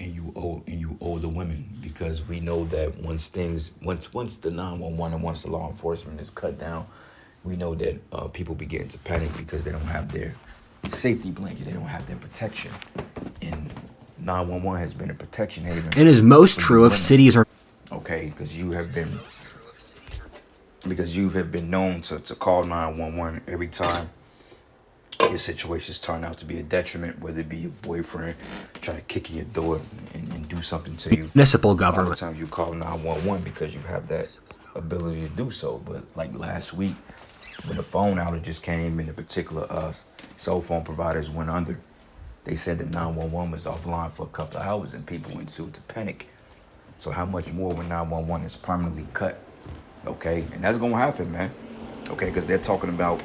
and you owe the women, because we know that once the 911 and once the law enforcement is cut down, we know that people begin to panic because they don't have their safety blanket, they don't have their protection, and 911 has been a protection haven And is most for you true of women. cities or Okay, because you have been known to call 911 every time your situations turn out to be a detriment, whether it be your boyfriend trying to kick in your door and do something to you. municipal A lot of government. times you call 911 because you have that ability to do so. But like last week, when the phone outages came and the particular cell phone providers went under, they said that 911 was offline for a couple of hours and people went into panic. So how much more when 911 is permanently cut? Okay, and that's gonna happen, man. Okay, because they're talking about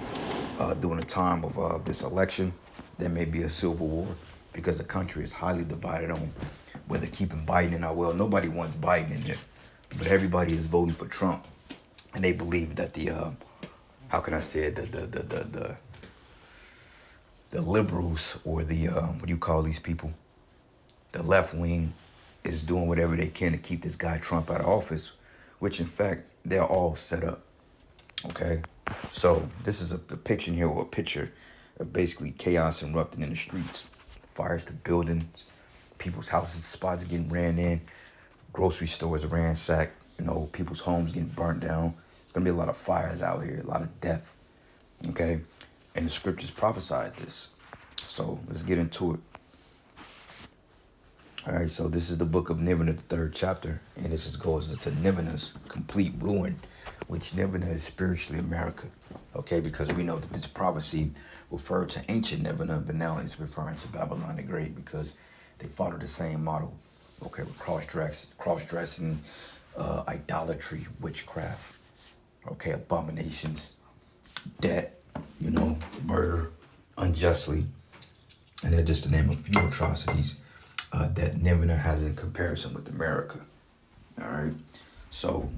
during the time of this election, there may be a civil war because the country is highly divided on whether keeping Biden in our well. Nobody wants Biden in there, but everybody is voting for Trump, and they believe that the how can I say it, the liberals, or the what do you call these people, the left wing, is doing whatever they can to keep this guy Trump out of office, which in fact they're all set up. Okay, so this is a depiction here, or a picture of basically chaos erupting in the streets, fires to buildings, people's houses, spots getting ran in, grocery stores ransacked, people's homes getting burnt down. It's gonna be a lot of fires out here, a lot of death. Okay, and the scriptures prophesied this. So let's get into it. All right, so this is the book of Nineveh, the third chapter, and this goes to Nineveh's complete ruin, which Nineveh is spiritually America. Okay, because we know that this prophecy referred to ancient Nineveh, but now it's referring to Babylon the Great because they follow the same model. Okay, with cross-dressing, idolatry, witchcraft. Okay, abominations, debt, murder, unjustly, and they're just to name a few atrocities that Nineveh has in comparison with America. All right. So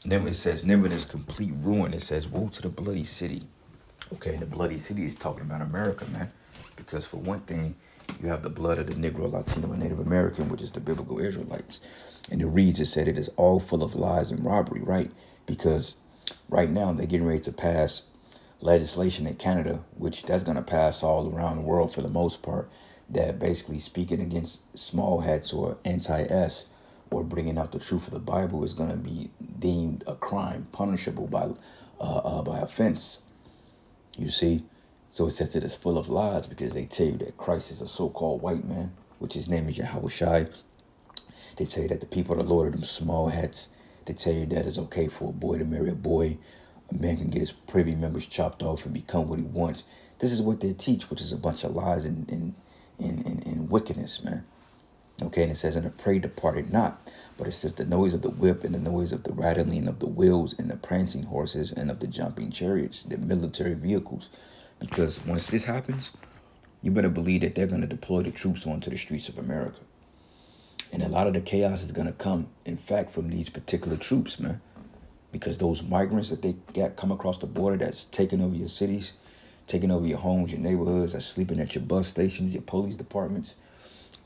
Nineveh, it says Nineveh is complete ruin. It says, woe to the bloody city. Okay, and the bloody city is talking about America, man. Because for one thing, you have the blood of the Negro, Latino, and Native American, which is the biblical Israelites. And it reads, it said it is all full of lies and robbery, right? Because right now they're getting ready to pass legislation in Canada, which that's going to pass all around the world for the most part, that basically speaking against small hats or anti-S or bringing out the truth of the Bible is going to be deemed a crime, punishable by offense. You see, so it says that it's full of lies because they tell you that Christ is a so-called white man, which his name is Yahweh Shai. They tell you that the people of the Lord are them small hats. They tell you that it's okay for a boy to marry a boy. A man can get his privy members chopped off and become what he wants. This is what they teach, which is a bunch of lies and wickedness, man. Okay, and it says, and the prey departed not, but it says the noise of the whip and the noise of the rattling of the wheels and the prancing horses and of the jumping chariots, the military vehicles. Because once this happens, you better believe that they're going to deploy the troops onto the streets of America. And a lot of the chaos is going to come, in fact, from these particular troops, man. Because those migrants that they got come across the border that's taking over your cities, taking over your homes, your neighborhoods, that's sleeping at your bus stations, your police departments.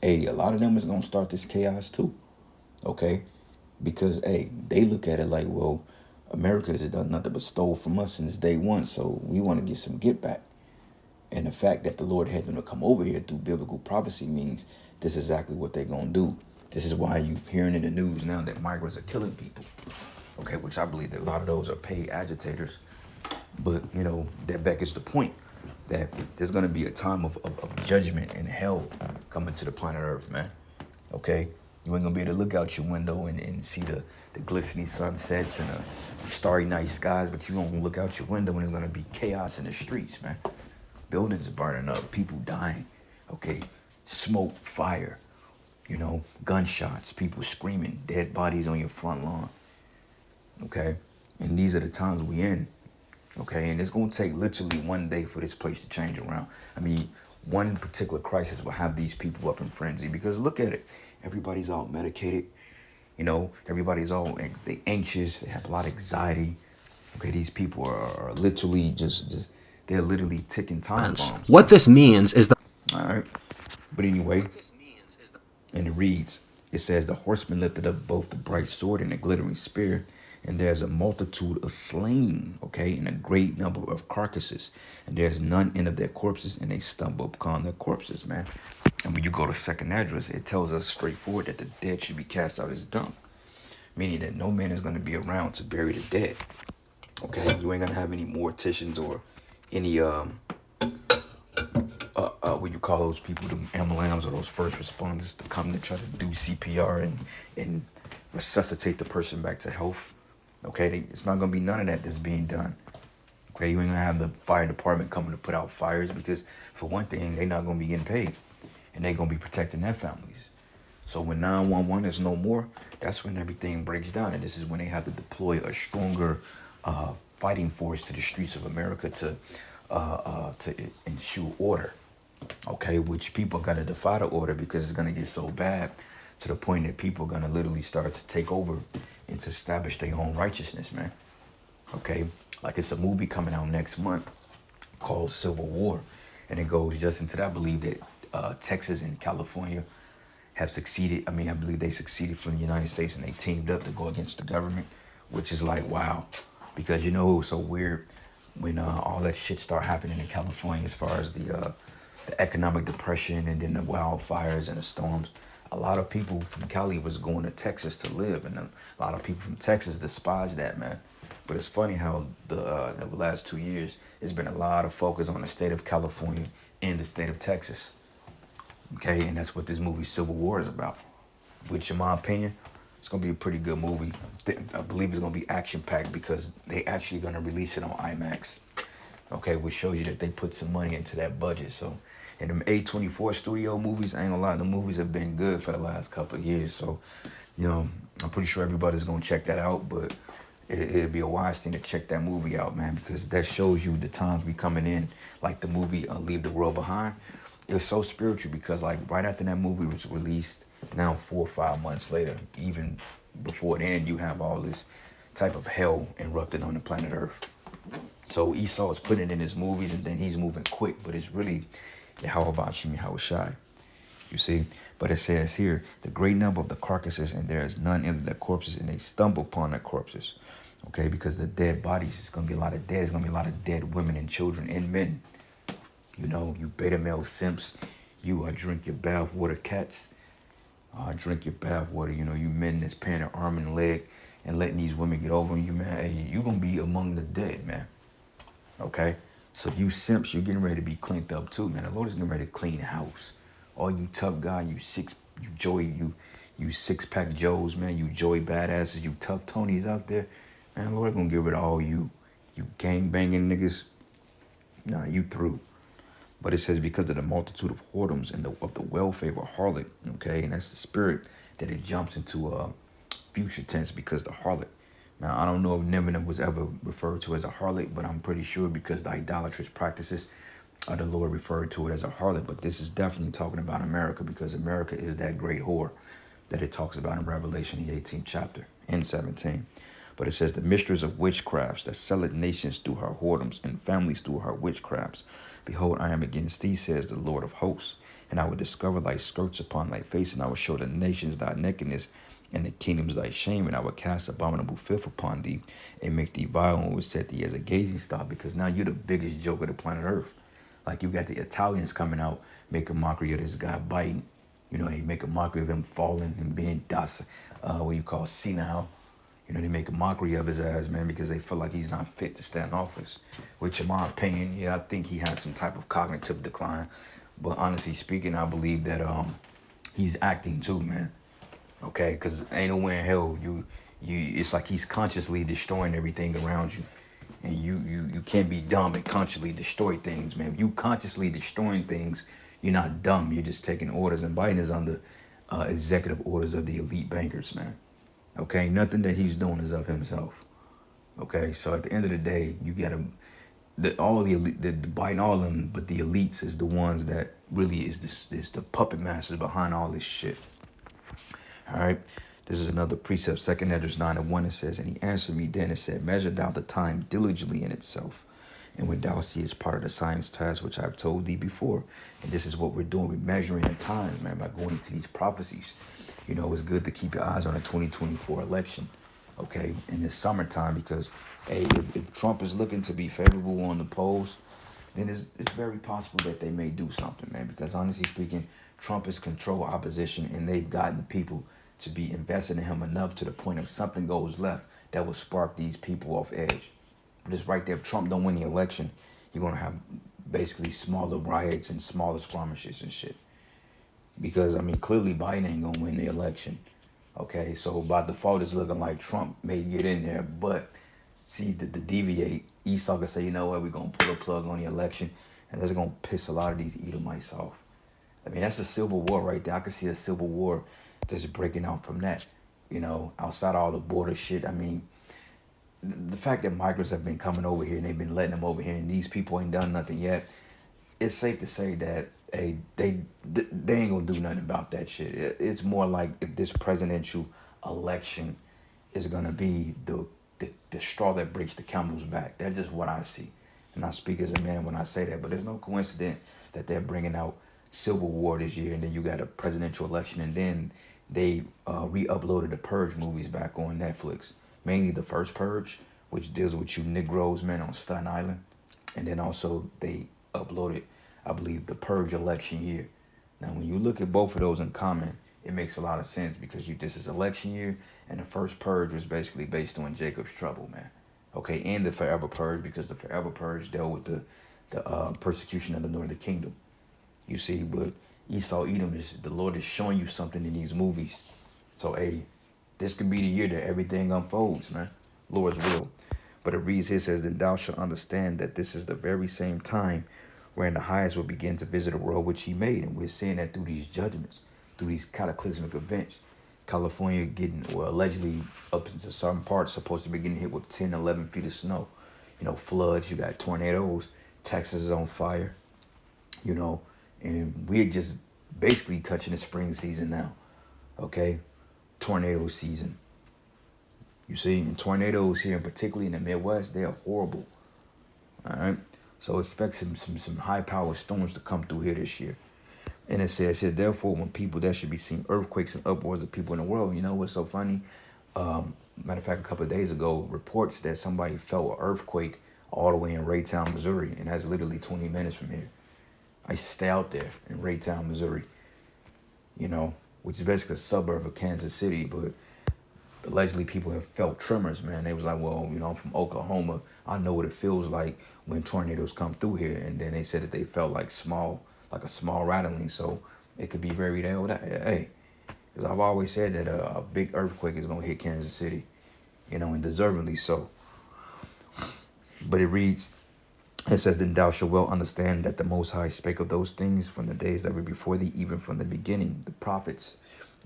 Hey, a lot of them is going to start this chaos too. Okay? Because, hey, they look at it like, well, America has done nothing but stole from us since day one, so we want to get some get back. And the fact that the Lord had them to come over here through biblical prophecy means this is exactly what they're going to do. This is why you're hearing in the news now that migrants are killing people. Okay, which I believe that a lot of those are paid agitators. But, that beckons the point that there's going to be a time of judgment and hell coming to the planet Earth, man. Okay? You ain't going to be able to look out your window and see the glistening sunsets and the starry night skies, but you're going to look out your window and there's going to be chaos in the streets, man. Buildings burning up, people dying. Okay? Smoke, fire, gunshots, people screaming, dead bodies on your front lawn. Okay? And these are the times we in. Okay? And it's going to take literally one day for this place to change around. I mean, one particular crisis will have these people up in frenzy because look at it. Everybody's all medicated. Everybody's all they anxious. They have a lot of anxiety. Okay? These people are literally just they're literally ticking time bombs, what man. this means is the All right. But anyway, And it reads, it says, the horseman lifted up both the bright sword and the glittering spear, and there's a multitude of slain, okay, and a great number of carcasses, and there's none in of their corpses, and they stumble upon their corpses, man. And when you go to second address, it tells us straightforward that the dead should be cast out as dung, meaning that no man is going to be around to bury the dead. Okay, you ain't gonna have any morticians or any what you call those people, the MLMs or those first responders to come to try to do CPR and resuscitate the person back to health. Okay, it's not gonna be none of that that's being done. Okay, you ain't gonna have the fire department coming to put out fires because, for one thing, they're not gonna be getting paid, and they're gonna be protecting their families. So when 911 is no more, that's when everything breaks down, and this is when they have to deploy a stronger fighting force to the streets of America to ensure order. Okay, which people gotta defy the order because it's gonna get so bad to the point that people are gonna literally start to take over and to establish their own righteousness, man. Okay, like it's a movie coming out next month called Civil War, and it goes just into that. I believe that Texas and California have succeeded. I mean, I believe they succeeded from the United States, and they teamed up to go against the government, which is like, wow. Because, it was so weird when all that shit started happening in California as far as the economic depression and then the wildfires and the storms. A lot of people from Cali was going to Texas to live, and a lot of people from Texas despise that, man. But it's funny how the last 2 years, there's been a lot of focus on the state of California and the state of Texas. Okay, and that's what this movie Civil War is about. Which, in my opinion, it's gonna be a pretty good movie. I believe it's gonna be action-packed because they actually gonna release it on IMAX. Okay, which shows you that they put some money into that budget. So, in them A24 studio movies, I ain't gonna lie, the movies have been good for the last couple of years. So, I'm pretty sure everybody's gonna check that out. But it'd be a wise thing to check that movie out, man, because that shows you the times we coming in. Like the movie Leave the World Behind. It was so spiritual because, like, right after that movie was released, now 4 or 5 months later, even before then, you have all this type of hell erupted on the planet Earth. So Esau is putting it in his movies, and then he's moving quick, but it's really how about Shimi Hawashai, you see. But it says here, the great number of the carcasses, and there is none in their corpses, and they stumble upon their corpses. Okay, because the dead bodies, it's gonna be a lot of dead. There's gonna be a lot of dead women and children and men. You beta male simps, you drink your bath water cats. Drink your bath water. You men that's paying an arm and leg and letting these women get over on you, man. Hey, you gonna be among the dead, man. Okay? So you simps, you're getting ready to be cleaned up too, man. The Lord is getting ready to clean the house. All you tough guy, you six-pack Joes, man, you joy badasses, you tough Tonys out there, man, the Lord gonna get rid of all you gang banging niggas. Nah, you through. But it says because of the multitude of whoredoms and of the well-favored harlot, okay, and that's the spirit that it jumps into future tense because the harlot. Now, I don't know if Nineveh was ever referred to as a harlot, but I'm pretty sure because the idolatrous practices, the Lord referred to it as a harlot. But this is definitely talking about America because America is that great whore that it talks about in Revelation, the 18th chapter and 17. But it says the mistress of witchcrafts that selleth nations through her whoredoms and families through her witchcrafts. Behold, I am against thee, says the Lord of hosts, and I will discover thy skirts upon thy face, and I will show the nations thy nakedness, and the kingdoms thy shame, and I will cast abominable filth upon thee, and make thee vile, and will set thee as a gazing stock, because now you're the biggest joke of the planet Earth. Like you got the Italians coming out, make a mockery of this guy biting. They make a mockery of him falling and being senile. They make a mockery of his ass, man, because they feel like he's not fit to stand in office. Which, in my opinion, I think he has some type of cognitive decline. But honestly speaking, I believe that he's acting too, man. Okay, because ain't nowhere in hell it's like he's consciously destroying everything around you. And you can't be dumb and consciously destroy things, man. If you consciously destroying things, you're not dumb. You're just taking orders. And Biden is under executive orders of the elite bankers, man. Okay, nothing that he's doing is of himself. Okay, so at the end of the day, you gotta all the elite, the Biden, all of them, but the elites is the ones that really is the puppet masters behind all this shit. All right, this is another precept. 2 Esdras 9:1. It says, and he answered me then and said, measure thou the time diligently in itself, And what thou see is part of the science task which I've told thee before. And this is what we're doing. We're measuring the time, man, by going into these prophecies. You know, it's good to keep your eyes on the 2024 election, okay, in this summertime, because, hey, if Trump is looking to be favorable on the polls, then it's very possible that they may do something, man, because honestly speaking, Trump is control opposition, and they've gotten the people to be invested in him enough to the point if something goes left, that will spark these people off edge. Just right there, if Trump don't win the election, you're going to have basically smaller riots and smaller skirmishes and shit. Because, I mean, clearly Biden ain't going to win the election. Okay, so by default, it's looking like Trump may get in there. But, see, to deviate, Esau can say, you know what, we're going to pull a plug on the election. And that's going to piss a lot of these Edomites off. I mean, that's a civil war right there. I can see a civil war just breaking out from that. You know, outside all the border shit. I mean, the fact that migrants have been coming over here and they've been letting them over here and these people ain't done nothing yet, it's safe to say that they ain't gonna do nothing about that shit. It's more like if this presidential election is gonna be the straw that breaks the camel's back. That's just what I see. And I speak as a man when I say that, but there's no coincidence that they're bringing out Civil War this year, and then you got a presidential election, and then they re-uploaded the Purge movies back on Netflix. Mainly the first Purge, which deals with you Negroes, man, on Staten Island. And then also they uploaded, I believe, the Purge election year. Now, when you look at both of those in common, it makes a lot of sense because this is election year, and the first Purge was basically based on Jacob's trouble, man. Okay, and the Forever Purge, because the Forever Purge dealt with the persecution of the Northern Kingdom. You see, but Esau Edom is the Lord is showing you something in these movies. So, hey, this could be the year that everything unfolds, man. Lord's will. But it reads here, says, then thou shalt understand that this is the very same time wherein the highest will begin to visit the world which he made. And we're seeing that through these judgments, through these cataclysmic events. California getting, or allegedly up into certain parts, supposed to be getting hit with 10, 11 feet of snow. You know, floods, you got tornadoes. Texas is on fire, you know. And we're just basically touching the spring season now, okay? Tornado season. You see, and tornadoes here, and particularly in the Midwest, they are horrible. All right, so expect some high power storms to come through here this year. And it says here, therefore, when people there should be seeing earthquakes and upwards of people in the world. You know what's so funny? Matter of fact, a couple of days ago, reports that somebody felt an earthquake all the way in Raytown, Missouri, and that's literally 20 minutes from here. I used to stay out there in Raytown, Missouri, you know, which is basically a suburb of Kansas City, but allegedly people have felt tremors, man. They was like, well, you know, I'm from Oklahoma. I know what it feels like when tornadoes come through here. And then they said that they felt like a small rattling. So it could be very real. Hey, because I've always said that a big earthquake is going to hit Kansas City, you know, and deservedly so. But it reads, it says, then thou shalt well understand that the Most High spake of those things from the days that were before thee, even from the beginning, the prophets.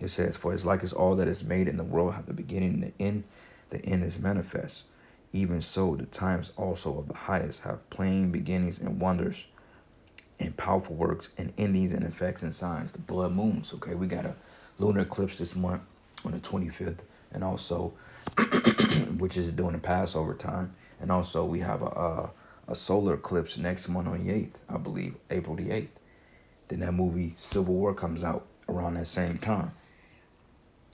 It says, for as like as all that is made in the world have the beginning and the end is manifest. Even so, the times also of the highest have plain beginnings and wonders and powerful works and endings and effects and signs. The blood moons, okay? We got a lunar eclipse this month on the 25th, and also, which is during the Passover time. And also we have a solar eclipse next month on the 8th, I believe, April the 8th. Then that movie Civil War comes out around that same time.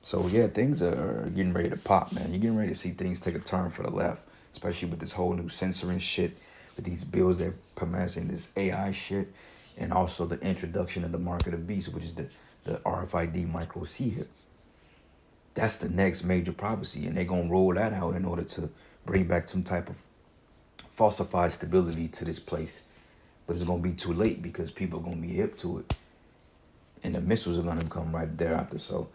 So, yeah, things are getting ready to pop, man. You're getting ready to see things take a turn for the left, especially with this whole new censoring shit, with these bills that promising this AI shit, and also the introduction of the mark of the beast, which is the RFID micro chip. That's the next major prophecy, and they're going to roll that out in order to bring back some type of falsified stability to this place. But it's going to be too late because people are going to be hip to it. And the missiles are going to come right thereafter. So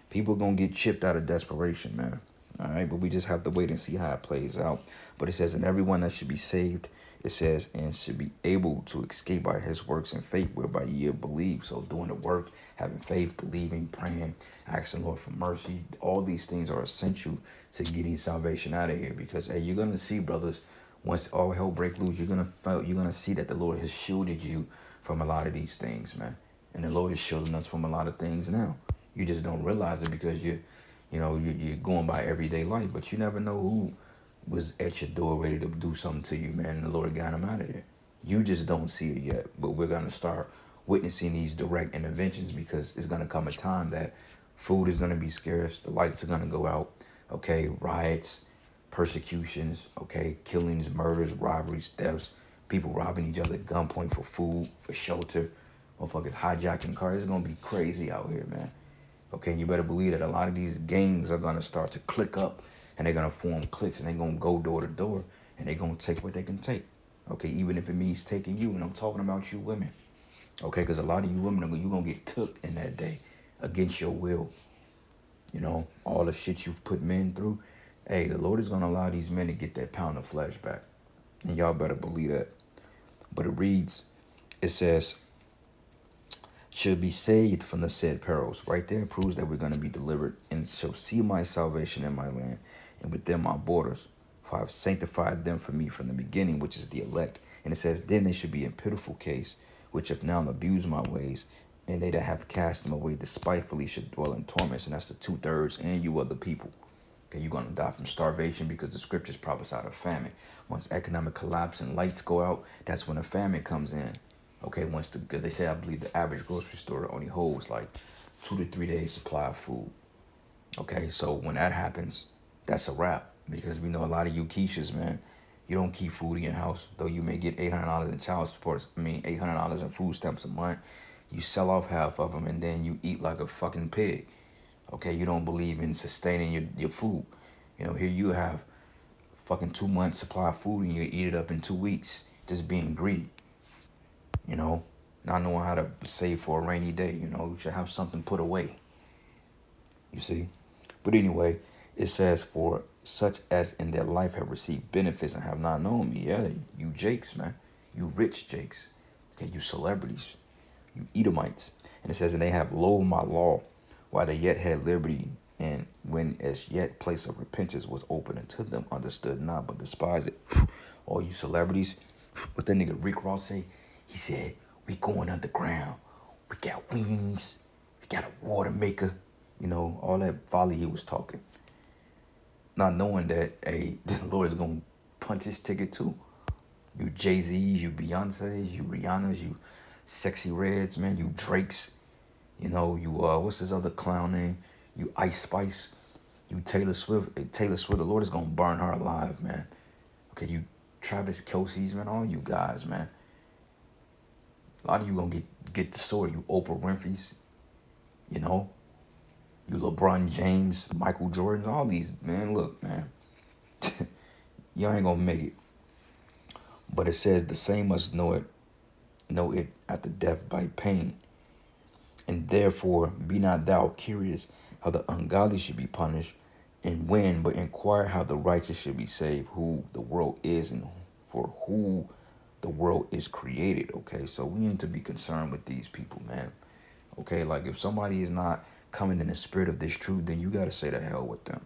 people are going to get chipped out of desperation, man. All right, but we just have to wait and see how it plays out. But it says, and everyone that should be saved, it says, and should be able to escape by his works and faith, whereby ye believe. So doing the work, having faith, believing, praying, asking the Lord for mercy, all these things are essential to getting salvation out of here. Because, hey, you're going to see, brothers, once all hell break loose, you're gonna see that the Lord has shielded you from a lot of these things, man. And the Lord is shielding us from a lot of things now. You just don't realize it because you're going by everyday life. But you never know was at your door ready to do something to you, man, and the Lord got him out of there. You just don't see it yet, but we're gonna start witnessing these direct interventions because it's gonna come a time that food is gonna be scarce, the lights are gonna go out, okay, riots, persecutions, okay, killings, murders, robberies, thefts, people robbing each other at gunpoint for food, for shelter, motherfuckers hijacking cars. It's gonna be crazy out here, man. Okay, you better believe that a lot of these gangs are gonna start to click up and they're gonna form cliques and they're gonna go door to door and they're gonna take what they can take. Okay, even if it means taking you, and I'm talking about you women. Okay, because a lot of you women, you're gonna get took in that day against your will. You know, all the shit you've put men through. Hey, the Lord is gonna allow these men to get that pound of flesh back. And y'all better believe that. But it reads, it says, should be saved from the said perils. Right there proves that we're going to be delivered and shall see my salvation in my land and within my borders. For I have sanctified them for me from the beginning, which is the elect. And it says, then they should be in pitiful case, which have now abused my ways, and they that have cast them away despitefully should dwell in torments. And that's the 2/3 and you other people. Okay, you're going to die from starvation because the scriptures prophesy of famine. Once economic collapse and lights go out, that's when a famine comes in. Okay, because they say, I believe the average grocery store only holds like 2 to 3 days supply of food. Okay, so when that happens, that's a wrap. Because we know a lot of you Keishas, man, you don't keep food in your house. Though you may get $800 in child support, $800 in food stamps a month. You sell off half of them and then you eat like a fucking pig. Okay, you don't believe in sustaining your food. You know, here you have fucking 2 months supply of food and you eat it up in 2 weeks. Just being greedy. You know, not knowing how to save for a rainy day. You know, you should have something put away. You see? But anyway, it says, for such as in their life have received benefits and have not known me. Yeah, you Jakes, man. You rich Jakes. Okay, you celebrities. You Edomites. And it says, and they have loathed my law while they yet had liberty. And when as yet place of repentance was open unto them, understood not, but despised it. All you celebrities. What that nigga Rick Ross say? He said, we going underground. We got wings. We got a water maker. You know, all that folly he was talking. Not knowing that, hey, the Lord is going to punch his ticket too. You Jay-Z's, you Beyonce's, you Rihanna's, you Sexy Reds, man, you Drake's. You know, you, what's his other clown name? You Ice Spice. You Taylor Swift. Hey, Taylor Swift, the Lord is going to burn her alive, man. Okay, you Travis Kelce's, man, all you guys, man. A lot of you gonna get the sword. You Oprah Winfrey's, you know, you LeBron James, Michael Jordan's, all these, man. Look, man, y'all ain't gonna make it. But it says the same must know it after death by pain. And therefore be not thou curious how the ungodly should be punished, and when, but inquire how the righteous should be saved, who the world is and for who the world is created. Okay, so we need to be concerned with these people, man. Okay, like if somebody is not coming in the spirit of this truth, then you got to say the hell with them.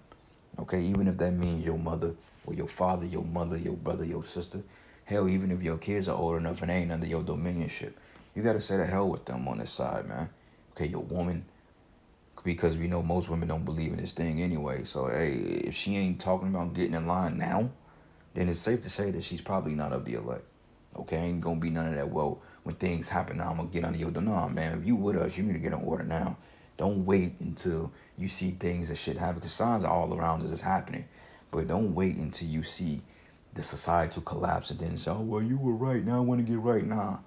Okay, even if that means your mother or your father, your mother, your brother, your sister. Hell, even if your kids are old enough and ain't under your dominionship, you got to say the hell with them on this side, man. Okay, your woman, because we know most women don't believe in this thing anyway. So, hey, if she ain't talking about getting in line now, then it's safe to say that she's probably not of the elect. Okay, ain't gonna be none of that. Well, when things happen now, I'm gonna get under your door. No, man, if you with us, you need to get in order now. Don't wait until you see things that shit happen, because signs are all around us. It's happening. But don't wait until you see the societal collapse and then say, oh, well, you were right. Now I want to get right. Nah,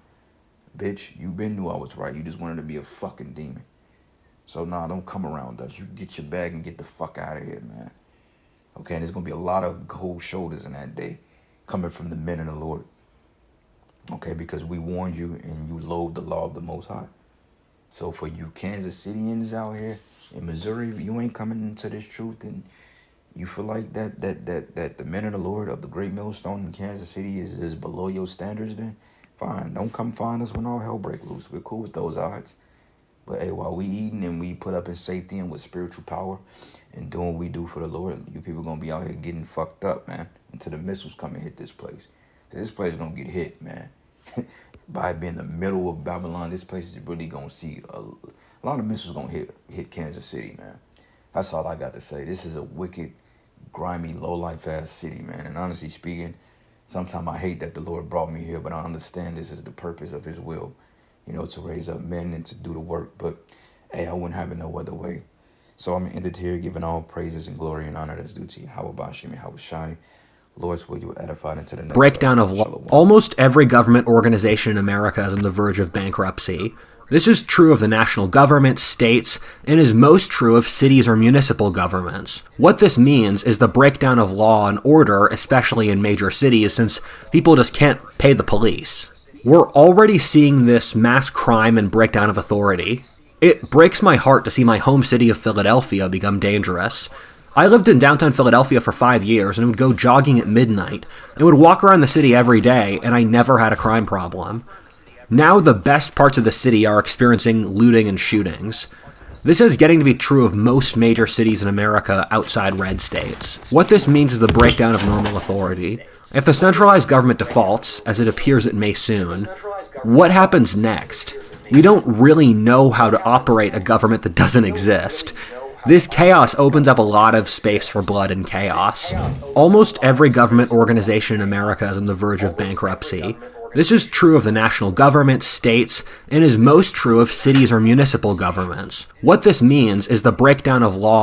bitch, you been knew I was right. You just wanted to be a fucking demon. So, nah, don't come around us. You get your bag and get the fuck out of here, man. Okay, and there's going to be a lot of cold shoulders in that day coming from the men of the Lord. Okay, because we warned you and you loathed the law of the Most High. So for you Kansas Cityans out here in Missouri, you ain't coming into this truth and you feel like that the men of the Lord of the great millstone in Kansas City is below your standards, then fine. Don't come find us when all hell break loose. We're cool with those odds. But hey, while we eating and we put up in safety and with spiritual power and doing what we do for the Lord, you people gonna be out here getting fucked up, man, until the missiles come and hit this place. This place is gonna get hit, man. By being in the middle of Babylon, this place is really gonna see a lot of missiles gonna hit Kansas City, man. That's all I got to say. This is a wicked, grimy, low-life ass city, man. And honestly speaking, sometimes I hate that the Lord brought me here, but I understand this is the purpose of his will, to raise up men and to do the work. But hey, I wouldn't have it no other way. So I'm ended here, giving all praises and glory and honor that's due to you. How about Shimi? How Shai? Lord's will, you were edified into the next Breakdown of law. Almost every government organization in America is on the verge of bankruptcy. This is true of the national government, states, and is most true of cities or municipal governments. What this means is the breakdown of law and order, especially in major cities, since people just can't pay the police. We're already seeing this mass crime and breakdown of authority. It breaks my heart to see my home city of Philadelphia become dangerous. I lived in downtown Philadelphia for 5 years and would go jogging at midnight and would walk around the city every day, and I never had a crime problem. Now the best parts of the city are experiencing looting and shootings. This is getting to be true of most major cities in America outside red states. What this means is the breakdown of normal authority. If the centralized government defaults, as it appears it may soon, what happens next? We don't really know how to operate a government that doesn't exist. This chaos opens up a lot of space for blood and chaos. Almost every government organization in America is on the verge of bankruptcy. This is true of the national government, states, and is most true of cities or municipal governments. What this means is the breakdown of law